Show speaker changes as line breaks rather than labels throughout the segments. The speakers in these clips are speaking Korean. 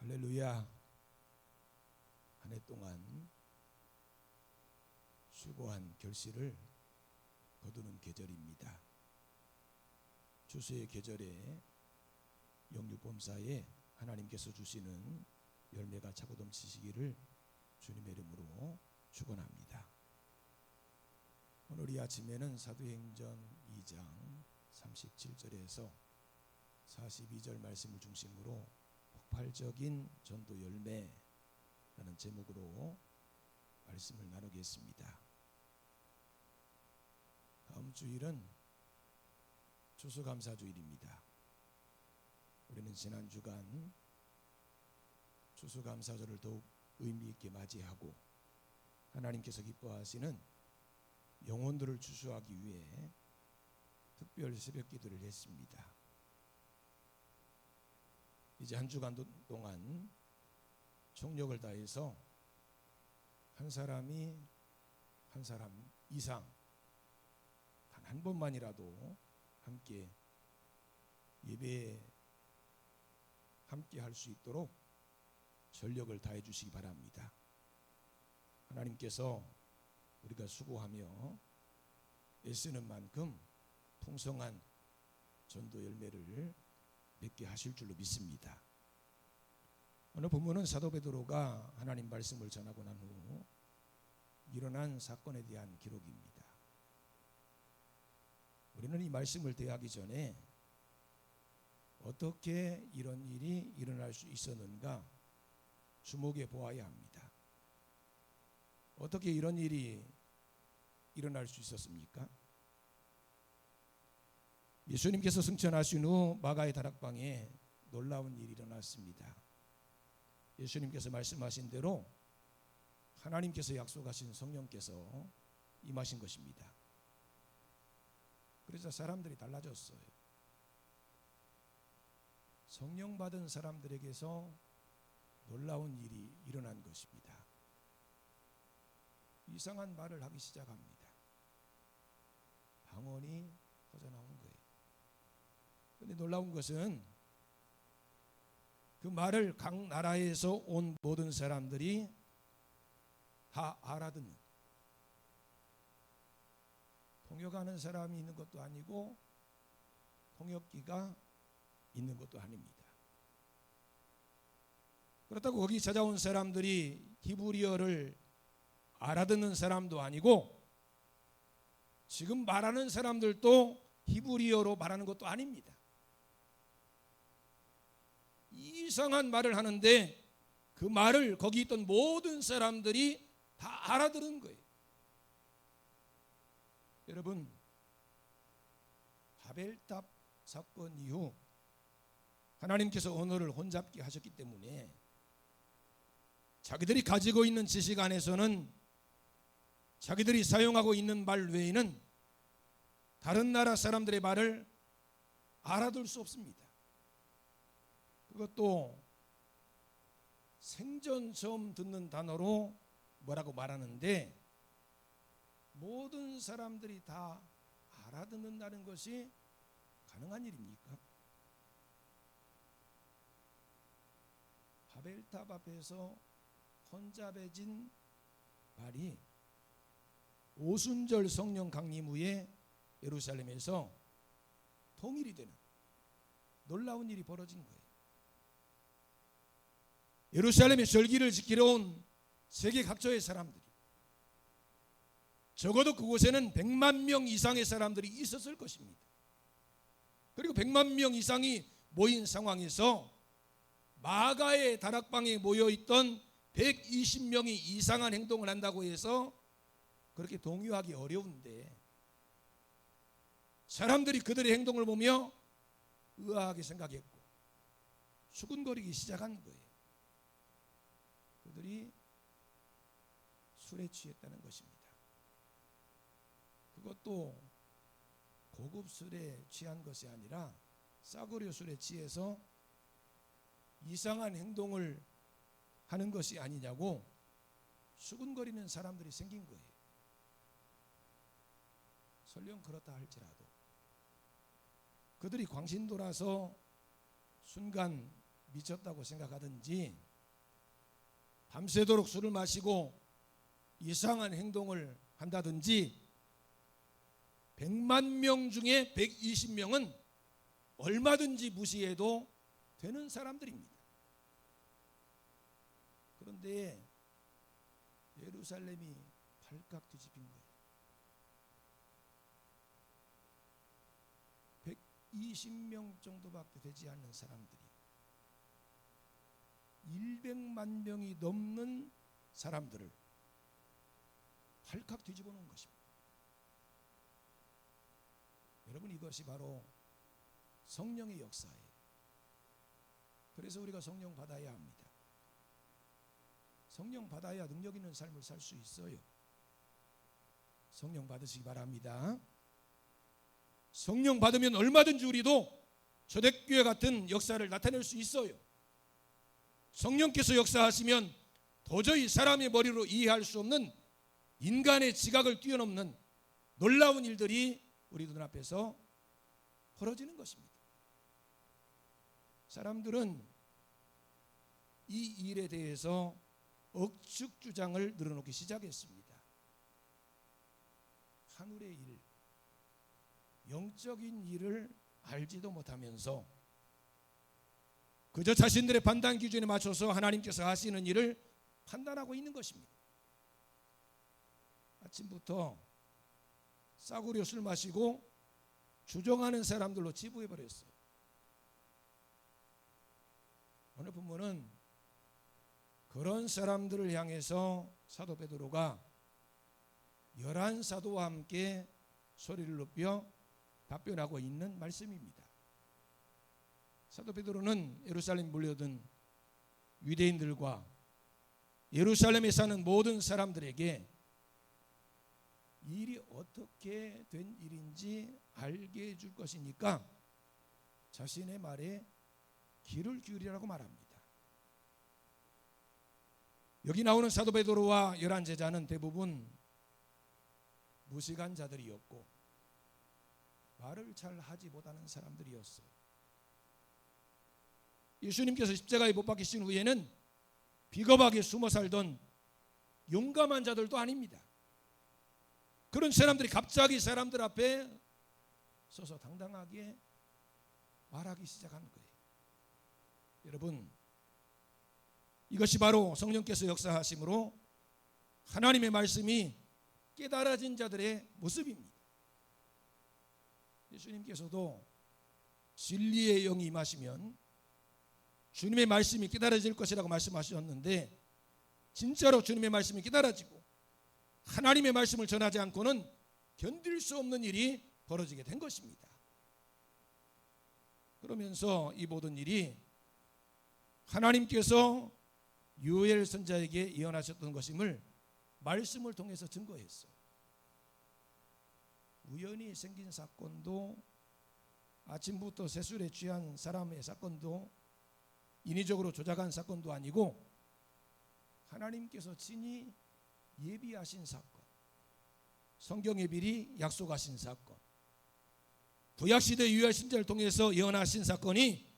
할렐루야. 한 해 동안 수고한 결실을 거두는 계절입니다. 추수의 계절에 영육범사에 하나님께서 주시는 열매가 차고 넘치시기를 주님의 이름으로 축원합니다. 오늘 이 아침에는 사도행전 2장 37절에서 42절 말씀을 중심으로 폭발적인 전도 열매라는 제목으로 말씀을 나누겠습니다. 다음 주일은 추수감사주일입니다. 우리는 지난 주간 추수감사절을 더욱 의미 있게 맞이하고 하나님께서 기뻐하시는 영혼들을 추수하기 위해 특별 새벽 기도를 했습니다. 이제 한 주간 동안 총력을 다해서 한 사람이 한 사람 이상 단 한 번만이라도 함께 예배에 함께 할 수 있도록 전력을 다해 주시기 바랍니다. 하나님께서 우리가 수고하며 애쓰는 만큼 풍성한 전도 열매를 맺게 하실 줄로 믿습니다. 오늘 본문은 사도 베드로가 하나님 말씀을 전하고 난 후 일어난 사건에 대한 기록입니다. 우리는 이 말씀을 대하기 전에 어떻게 이런 일이 일어날 수 있었는가 주목해 보아야 합니다. 어떻게 이런 일이 일어날 수 있었습니까? 예수님께서 승천하신 후 마가의 다락방에 놀라운 일이 일어났습니다. 예수님께서 말씀하신 대로 하나님께서 약속하신 성령께서 임하신 것입니다. 그래서 사람들이 달라졌어요. 성령 받은 사람들에게서 놀라운 일이 일어난 것입니다. 이상한 말을 하기 시작합니다. 방언이 터져나온 거예요. 그런데 놀라운 것은 그 말을 각 나라에서 온 모든 사람들이 다 알아듣는, 통역하는 사람이 있는 것도 아니고 통역기가 있는 것도 아닙니다. 그렇다고 거기 찾아온 사람들이 히브리어를 알아듣는 사람도 아니고 지금 말하는 사람들도 히브리어로 말하는 것도 아닙니다. 이상한 말을 하는데 그 말을 거기 있던 모든 사람들이 다 알아들은 거예요. 여러분, 바벨탑 사건 이후 하나님께서 언어를 혼잡게 하셨기 때문에 자기들이 가지고 있는 지식 안에서는 자기들이 사용하고 있는 말 외에는 다른 나라 사람들의 말을 알아들 수 없습니다. 그것도 생전 처음 듣는 단어로 뭐라고 말하는데 모든 사람들이 다 알아듣는다는 것이 가능한 일입니까? 바벨탑 앞에서 혼잡해진 말이 오순절 성령 강림 후에 예루살렘에서 통일이 되는 놀라운 일이 벌어진 거예요. 예루살렘의 절기를 지키러 온 세계 각처의 사람들이, 적어도 그곳에는 100만 명 이상의 사람들이 있었을 것입니다. 그리고 100만 명 이상이 모인 상황에서 마가의 다락방에 모여있던 120명이 이상한 행동을 한다고 해서 그렇게 동요하기 어려운데 사람들이 그들의 행동을 보며 의아하게 생각했고 수군거리기 시작한 거예요. 그들이 술에 취했다는 것입니다. 그것도 고급 술에 취한 것이 아니라 싸구려 술에 취해서 이상한 행동을 하는 것이 아니냐고 수군거리는 사람들이 생긴 거예요. 설령 그렇다 할지라도 그들이 광신 돌아서 순간 미쳤다고 생각하든지 밤새도록 술을 마시고 이상한 행동을 한다든지 100만 명 중에 120명은 얼마든지 무시해도 되는 사람들입니다. 그런데 예루살렘이 발칵 뒤집힌 거예요. 120명 정도밖에 되지 않는 사람들이 100만 명이 넘는 사람들을 발칵 뒤집어 놓은 것입니다. 여러분, 이것이 바로 성령의 역사예요. 그래서 우리가 성령 받아야 합니다. 성령 받아야 능력 있는 삶을 살 수 있어요. 성령 받으시기 바랍니다. 성령 받으면 얼마든지 우리도 초대교회 같은 역사를 나타낼 수 있어요. 성령께서 역사하시면 도저히 사람의 머리로 이해할 수 없는 인간의 지각을 뛰어넘는 놀라운 일들이 우리 눈앞에서 벌어지는 것입니다. 사람들은 이 일에 대해서 억측 주장을 늘어놓기 시작했습니다. 하늘의 일, 영적인 일을 알지도 못하면서 그저 자신들의 판단 기준에 맞춰서 하나님께서 하시는 일을 판단하고 있는 것입니다. 아침부터 싸구려 술 마시고 주정하는 사람들로 치부해버렸어요. 오늘 본문은 그런 사람들을 향해서 사도 베드로가 11사도와 함께 소리를 높여 답변하고 있는 말씀입니다. 사도 베드로는 예루살렘에 몰려든 유대인들과 예루살렘에 사는 모든 사람들에게 일이 어떻게 된 일인지 알게 해줄 것이니까 자신의 말에 귀를 기울이라고 말합니다. 여기 나오는 사도 베드로와 11 제자는 대부분 무식한 자들이었고 말을 잘 하지 못하는 사람들이었어요. 예수님께서 십자가에 못 박히신 후에는 비겁하게 숨어 살던 용감한 자들도 아닙니다. 그런 사람들이 갑자기 사람들 앞에 서서 당당하게 말하기 시작한 거예요. 여러분, 이것이 바로 성령께서 역사하심으로 하나님의 말씀이 깨달아진 자들의 모습입니다. 예수님께서도 진리의 영이 임하시면 주님의 말씀이 깨달아질 것이라고 말씀하셨는데 진짜로 주님의 말씀이 깨달아지고 하나님의 말씀을 전하지 않고는 견딜 수 없는 일이 벌어지게 된 것입니다. 그러면서 이 모든 일이 하나님께서 요엘 선지자에게 예언하셨던 것임을 말씀을 통해서 증거했어요. 우연히 생긴 사건도 아침부터 세술에 취한 사람의 사건도 인위적으로 조작한 사건도 아니고 하나님께서 친히 예비하신 사건, 성경에 미리 약속하신 사건, 구약시대 유엘 선지자를 통해서 예언하신 사건이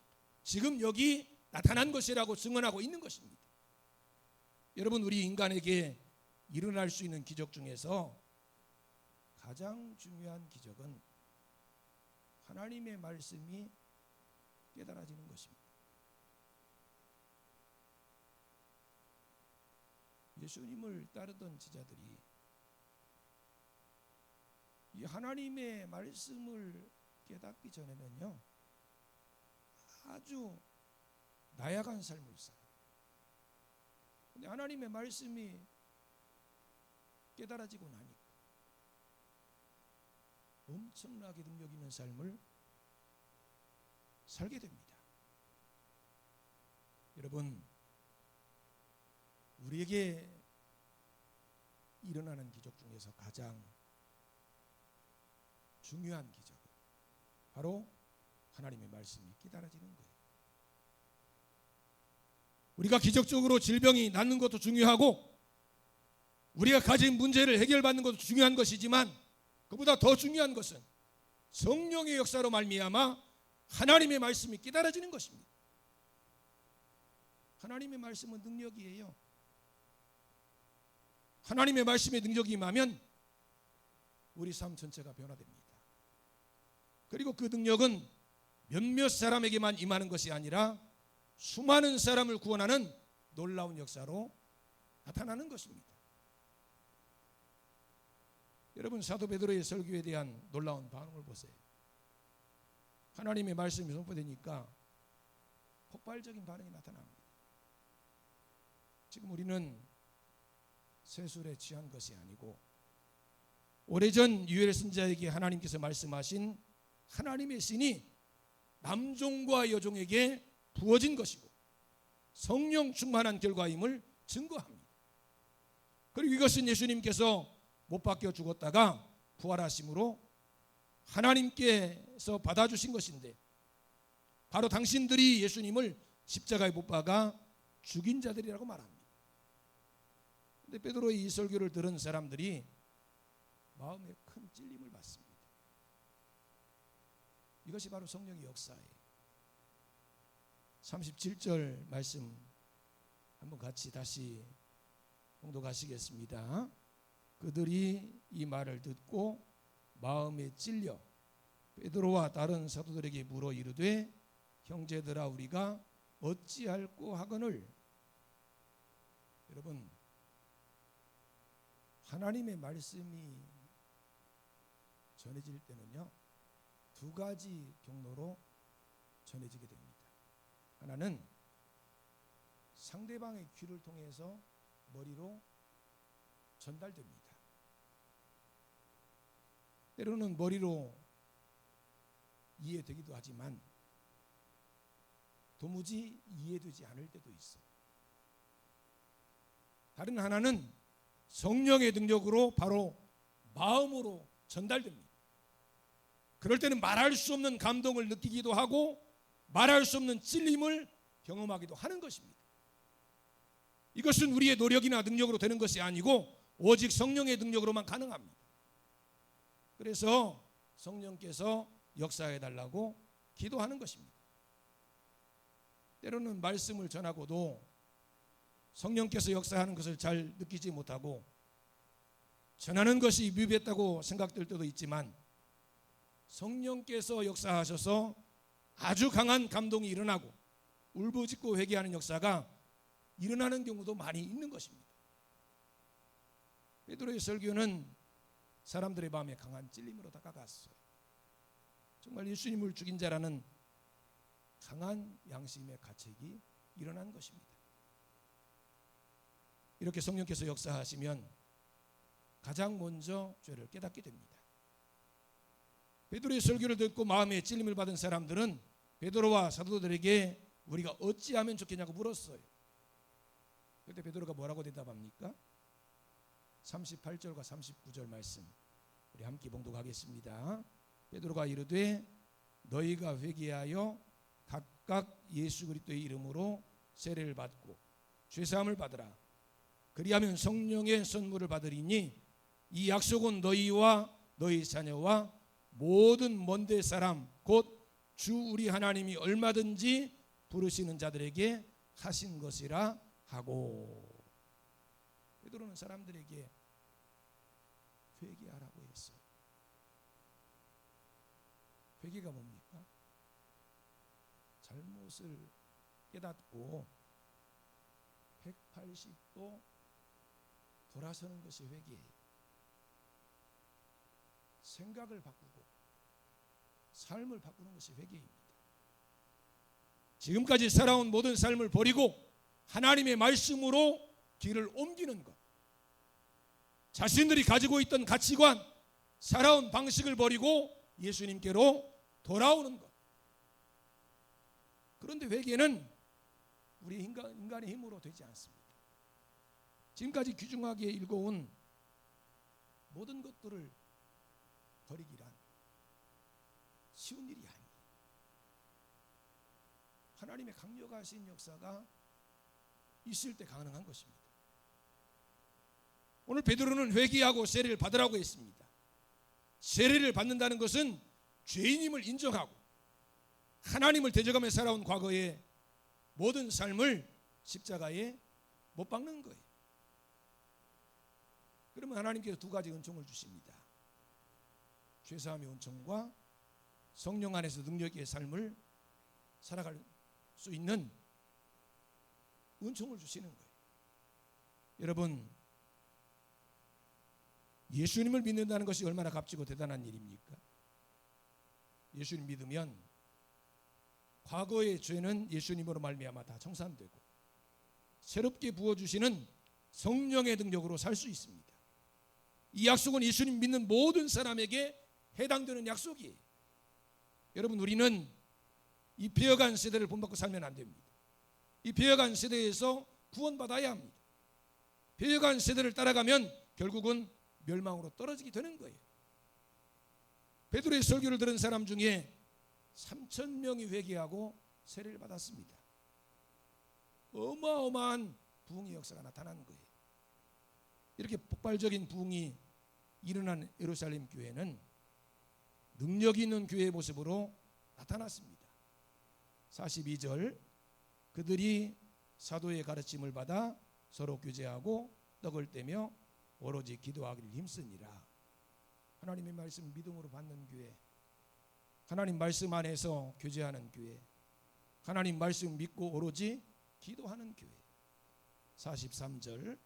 지금 여기 나타난 것이라고 증언하고 있는 것입니다. 여러분, 우리 인간에게 일어날 수 있는 기적 중에서 가장 중요한 기적은 하나님의 말씀이 깨달아지는 것입니다. 예수님을 따르던 제자들이 이 하나님의 말씀을 깨닫기 전에는요 아주 나약한 삶을 살아요. 근데 하나님의 말씀이 깨달아지고 나니까 엄청나게 능력 있는 삶을 살게 됩니다. 여러분, 우리에게 일어나는 기적 중에서 가장 중요한 기적은 바로 하나님의 말씀이 깨달아지는 거예요. 우리가 기적적으로 질병이 낫는 것도 중요하고 우리가 가진 문제를 해결받는 것도 중요한 것이지만 그보다 더 중요한 것은 성령의 역사로 말미암아 하나님의 말씀이 깨달아지는 것입니다. 하나님의 말씀은 능력이에요. 하나님의 말씀의 능력이 임하면 우리 삶 전체가 변화됩니다. 그리고 그 능력은 몇몇 사람에게만 임하는 것이 아니라 수많은 사람을 구원하는 놀라운 역사로 나타나는 것입니다. 여러분, 사도 베드로의 설교에 대한 놀라운 반응을 보세요. 하나님의 말씀이 선포되니까 폭발적인 반응이 나타납니다. 지금 우리는 세술에 취한 것이 아니고 오래전 유엘 선지자에게 하나님께서 말씀하신 하나님의 신이 남종과 여종에게 부어진 것이고 성령 충만한 결과임을 증거합니다. 그리고 이것은 예수님께서 못 박혀 죽었다가 부활하심으로 하나님께서 받아주신 것인데, 바로 당신들이 예수님을 십자가에 못 박아 죽인 자들이라고 말합니다. 그런데 베드로의 이 설교를 들은 사람들이 마음에 큰 찔림을 받습니다. 이것이 바로 성령의 역사예요. 37절 말씀 한번 같이 다시 봉독하시겠습니다. 그들이 이 말을 듣고 마음에 찔려 베드로와 다른 사도들에게 물어 이르되 형제들아 우리가 어찌할꼬 하거늘. 여러분, 하나님의 말씀이 전해질 때는요, 두 가지 경로로 전해지게 됩니다. 하나는 상대방의 귀를 통해서 머리로 전달됩니다. 때로는 머리로 이해되기도 하지만 도무지 이해되지 않을 때도 있어요. 다른 하나는 성령의 능력으로 바로 마음으로 전달됩니다. 그럴 때는 말할 수 없는 감동을 느끼기도 하고 말할 수 없는 찔림을 경험하기도 하는 것입니다. 이것은 우리의 노력이나 능력으로 되는 것이 아니고 오직 성령의 능력으로만 가능합니다. 그래서 성령께서 역사해 달라고 기도하는 것입니다. 때로는 말씀을 전하고도 성령께서 역사하는 것을 잘 느끼지 못하고 전하는 것이 미흡했다고 생각될 때도 있지만, 성령께서 역사하셔서 아주 강한 감동이 일어나고 울부짖고 회개하는 역사가 일어나는 경우도 많이 있는 것입니다. 베드로의 설교는 사람들의 마음에 강한 찔림으로 다가갔어요. 정말 예수님을 죽인 자라는 강한 양심의 가책이 일어난 것입니다. 이렇게 성령께서 역사하시면 가장 먼저 죄를 깨닫게 됩니다. 베드로의 설교를 듣고 마음에 찔림을 받은 사람들은 베드로와 사도들에게 우리가 어찌하면 좋겠냐고 물었어요. 그때 베드로가 뭐라고 대답합니까? 38절과 39절 말씀 우리 함께 봉독하겠습니다. 베드로가 이르되 너희가 회개하여 각각 예수 그리스도의 이름으로 세례를 받고 죄사함을 받으라. 그리하면 성령의 선물을 받으리니 이 약속은 너희와 너희 자녀와 모든 먼데 사람 곧 주 우리 하나님이 얼마든지 부르시는 자들에게 하신 것이라 하고. 베드로는 사람들에게 회개하라고 했어요. 회개가 뭡니까? 잘못을 깨닫고 180도 돌아서는 것이 회개예요. 생각을 바꾸고 삶을 바꾸는 것이 회개입니다. 지금까지 살아온 모든 삶을 버리고 하나님의 말씀으로 길을 옮기는 것, 자신들이 가지고 있던 가치관, 살아온 방식을 버리고 예수님께로 돌아오는 것. 그런데 회개는 우리 인간의 힘으로 되지 않습니다. 지금까지 귀중하게 읽어온 모든 것들을 버리기란 쉬운 일이 아니에요. 하나님의 강력하신 역사가 있을 때 가능한 것입니다. 오늘 베드로는 회개하고 세례를 받으라고 했습니다. 세례를 받는다는 것은 죄인임을 인정하고 하나님을 대적하며 살아온 과거의 모든 삶을 십자가에 못 박는 거예요. 그러면 하나님께서 두 가지 은총을 주십니다. 죄사함의 은총과 성령 안에서 능력의 삶을 살아갈 수 있는 은총을 주시는 거예요. 여러분, 예수님을 믿는다는 것이 얼마나 값지고 대단한 일입니까? 예수님 믿으면 과거의 죄는 예수님으로 말미암아 다 청산되고 새롭게 부어주시는 성령의 능력으로 살 수 있습니다. 이 약속은 예수님 믿는 모든 사람에게 해당되는 약속이에요. 여러분, 우리는 이 배어간 세대를 본받고 살면 안 됩니다. 이 배어간 세대에서 구원받아야 합니다. 배어간 세대를 따라가면 결국은 멸망으로 떨어지게 되는 거예요. 베드로의 설교를 들은 사람 중에 3,000명이 회개하고 세례를 받았습니다. 어마어마한 부흥의 역사가 나타난 거예요. 이렇게 폭발적인 부흥이 일어난 예루살렘 교회는 능력 있는 교회의 모습으로 나타났습니다. 42절, 그들이 사도의 가르침을 받아 서로 교제하고 떡을 떼며 오로지 기도하기를 힘쓰니라. 하나님의 말씀 믿음으로 받는 교회, 하나님 말씀 안에서 교제하는 교회, 하나님 말씀 믿고 오로지 기도하는 교회. 43절,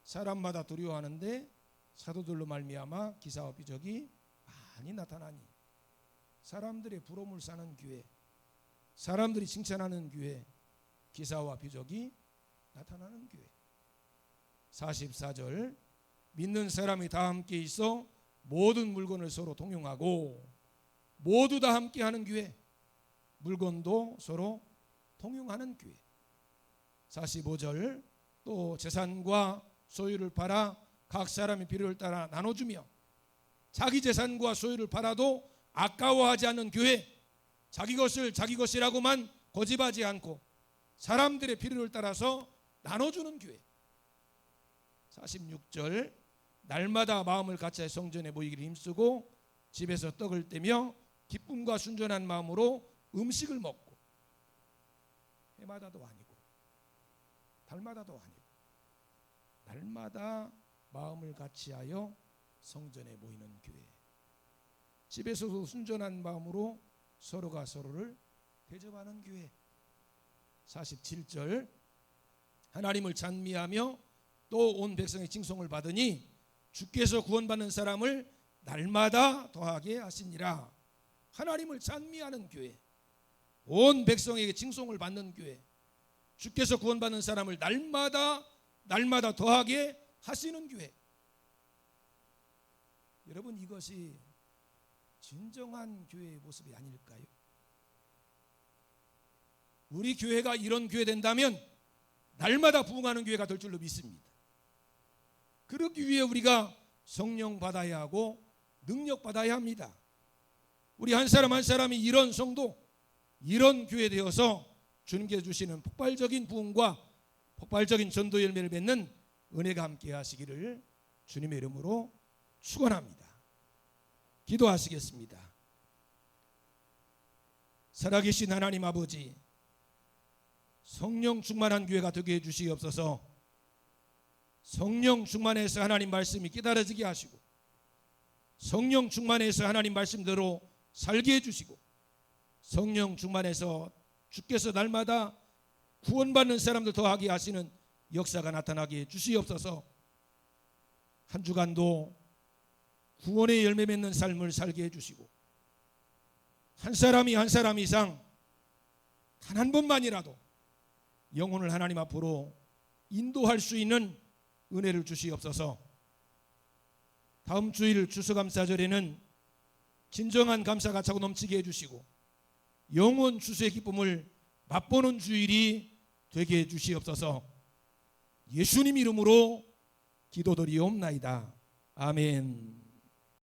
사람마다 두려워하는데 사도들로 말미암아 기사와 비적이 많이 나타나니. 사람들의 부러움을 사는 교회, 사람들이 칭찬하는 교회, 기사와 비적이 나타나는 교회. 44절, 믿는 사람이 다 함께 있어 모든 물건을 서로 통용하고 모두 다 함께 하는 교회, 물건도 서로 통용하는 교회. 45절, 또 재산과 소유를 팔아 각 사람의 필요를 따라 나눠주며 자기 재산과 소유를 팔아도 아까워하지 않는 교회, 자기 것을 자기 것이라고만 고집하지 않고 사람들의 필요를 따라서 나눠주는 교회. 46절, 날마다 마음을 같이 성전에 모이기를 힘쓰고 집에서 떡을 떼며 기쁨과 순전한 마음으로 음식을 먹고. 해마다도 아니고 달마다도 아니고 날마다 마음을 같이하여 성전에 모이는 교회. 집에서도 순전한 마음으로 서로가 서로를 대접하는 교회. 47절, 하나님을 찬미하며 또 온 백성의 칭송을 받으니 주께서 구원받는 사람을 날마다 더하게 하시니라. 하나님을 찬미하는 교회, 온 백성에게 칭송을 받는 교회, 주께서 구원받는 사람을 날마다 더하게 하시는 교회. 여러분, 이것이 진정한 교회의 모습이 아닐까요? 우리 교회가 이런 교회 된다면 날마다 부흥하는 교회가 될 줄로 믿습니다. 그러기 위해 우리가 성령 받아야 하고 능력 받아야 합니다. 우리 한 사람 한 사람이 이런 성도, 이런 교회 되어서 주님께서 주시는 폭발적인 부흥과 폭발적인 전도 열매를 맺는 은혜가 함께 하시기를 주님의 이름으로 축원합니다. 기도하시겠습니다. 살아계신 하나님 아버지, 성령 충만한 교회가 되게 해주시옵소서. 성령 충만해서 하나님 말씀이 깨달아지게 하시고 성령 충만해서 하나님 말씀대로 살게 해주시고 성령 충만해서 주께서 날마다 구원받는 사람들 더하게 하시는 역사가 나타나게 해주시옵소서. 한 주간도 구원의 열매 맺는 삶을 살게 해주시고 한 사람이 한 사람 이상 단 한 번만이라도 영혼을 하나님 앞으로 인도할 수 있는 은혜를 주시옵소서. 다음 주일 추수감사절에는 진정한 감사가 차고 넘치게 해주시고 영원 추수의 기쁨을 맛보는 주일이 되게 해주시옵소서. 예수님 이름으로 기도드리옵나이다. 아멘.